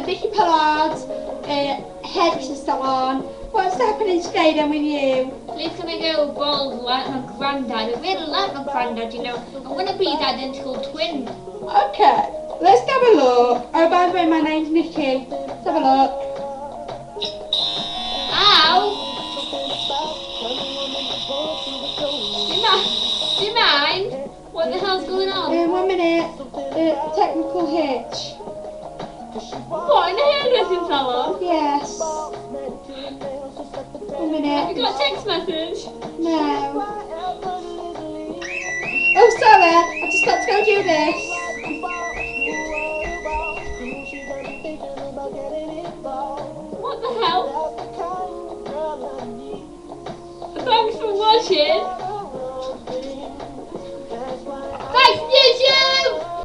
the Vicky Pollard's hairdressing salon. What's happening today then with you? Please can I go bald like my granddad? I really like my granddad, you know. I want to be his identical twin. Okay, let's have a look. Oh, by the way, my name's Nikki. Let's have a look. Ow! Do you mind? What the hell's going on? 1 minute. Technical hitch. What, in a hairdressing salon? Yes. 1 minute. Have you got a text message? No. Oh, sorry. I just got to go do this. What the hell? Thanks for watching.